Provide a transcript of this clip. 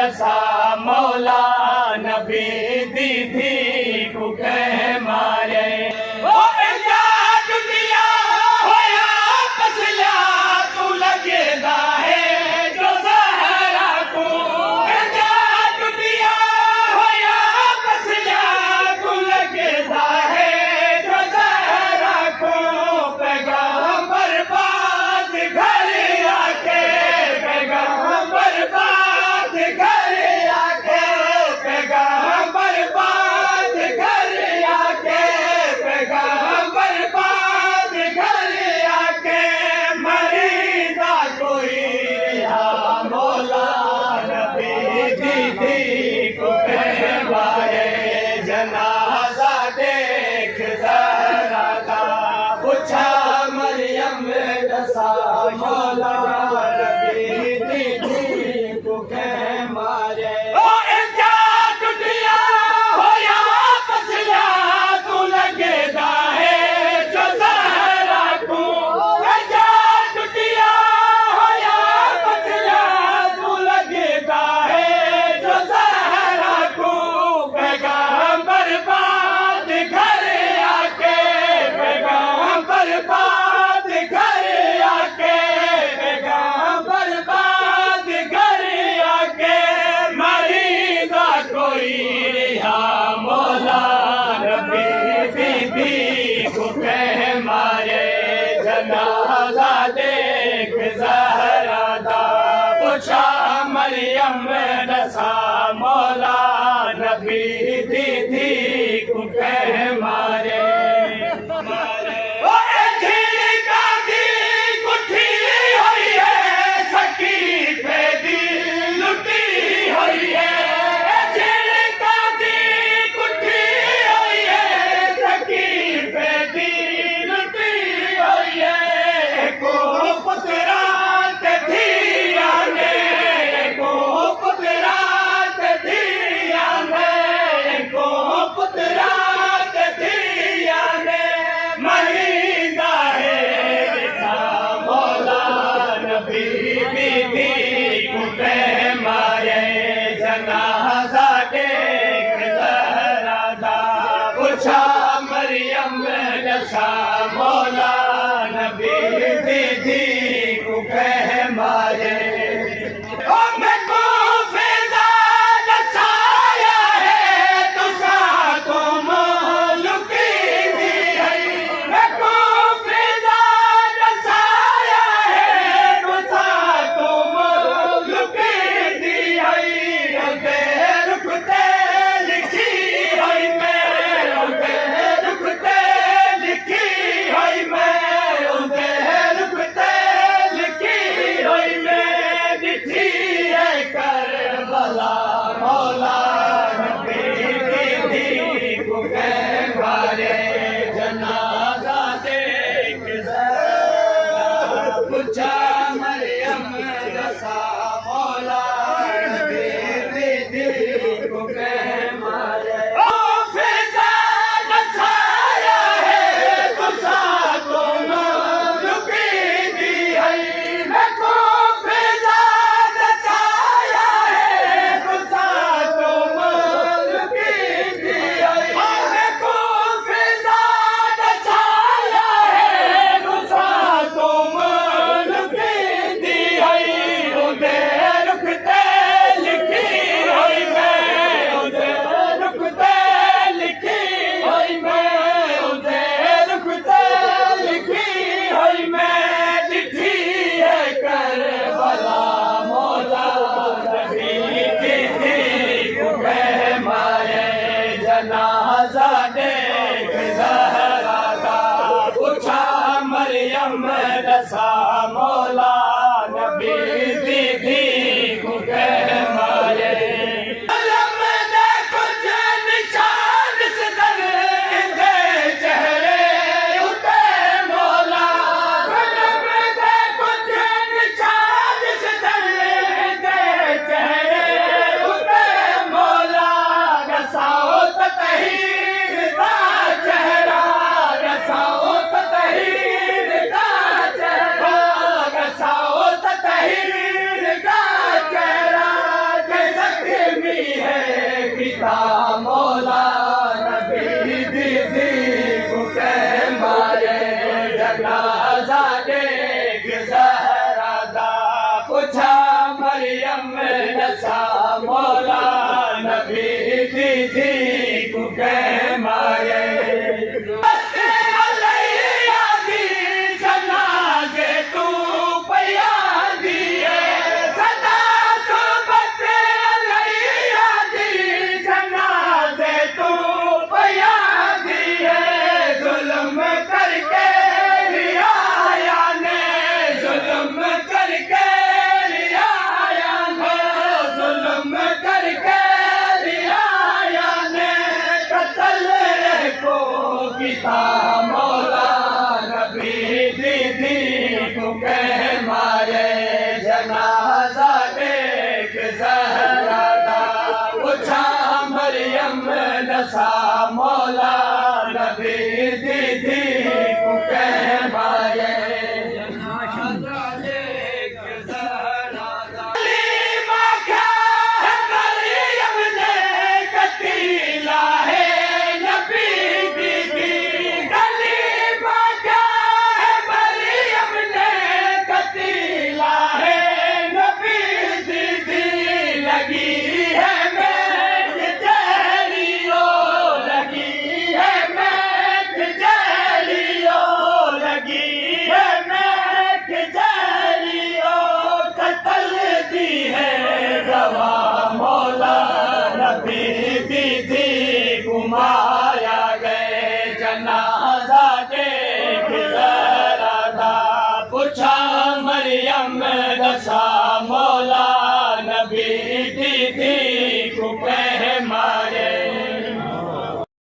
दसा मौला नबी दीदी को कह मारे ओ इजाद दिया होया पछला तू लगेदा है जो ज़हरा को इजाद दिया होया पछला तू लगेदा है जो ज़हरा को पैगाम बर्बाद घर आके पैगाम बर्बाद घर आके पैगाम बर्बाद घर आके पैगाम बर्बाद घर आके मरीदा कोई रिहा मौला नबी दीदी को कहवाए जनाजा देख जरा था पूछा मरियम दसा मौला नबी दीदी को कह मारे ओ इजाद दिया होया पछला तू लगेदा है जो ज़हरा को इजाद दिया होया पछला तू लगेदा है जो ज़हरा को पैगाम बर्बाद घर आके पैगाम बर्बाद घर आके पैगाम बर्बाद घर आके मरीदा कोई रिहा मौला नबी दीदी को कह मारे जनाजा देख ज़हरा दा पूछा मरियम दसा मौला नबी दीदी को कह मारे ओ झिड़का दी कुठी होई है सकी पे दिल लुटी होई है झिड़का दी कुठी होई है सकी पे दिल लुटी होई है को पुतरा ते धिया ने को पुतरा ते धिया ने को पुतरा ते धिया ने मरीदा है दिखा मौला नबी दीदी को कह मारे जनाजा देख ज़हरा दा पूछा मरियम दसा मौला नबी दीदी को कह मारे ओ मैं को फिजा दसाया है तुसा को लुकी दी है मैं को फिजा दसाया है तुसा को लुकी दी है उनके रुखते लिखी है मैं उनके रुखते लिखी है मैं उनके रुखते लिखी है मैं लिखी है करबला मौला नबी दीदी को कह मारे जनाजा देख ज़रा पूछा मरियम दसा मौला नबी दीदी को कह मारे ओ फिजा दसाया है तुसा को लुकी दी है मैं को फिजा दसाया है तुसा को लुकी दी है मैं को फिजा दसाया है तुसा को लुकी दी है उनके रुखते लिखी है मैं उनके रुखते लिखी है मैं उनके रुखते लिखी है मैं लिखी है करबला मौला नबी दीदी को कह मारे जनाजा देख ज़हरा दा पूछा मरियम दसा मौला नबी दीदी को कह मारे अलम दे कुछ निशान सिदर दे चेहरे उते मौला अलम दे कुछ निशान सिदर दे चेहरे उते मौला रसाओ तहीर दा चेहरा रसाओ तहीर दा चेहरा कह मारे अलैया दी जनाजे तू पया दिए सदा सोबत अलैया दी जनाजे तू पया दिए जुल्म करके रियाया ने जुल्म करके रियाया ने जुल्म करके रियाया ने कत्ल को पिता मौला नबी दीदी को कह मारे जनाजा देख ज़हरा का पूछा मरियम नसा मौला नबी दीदी को कह मारे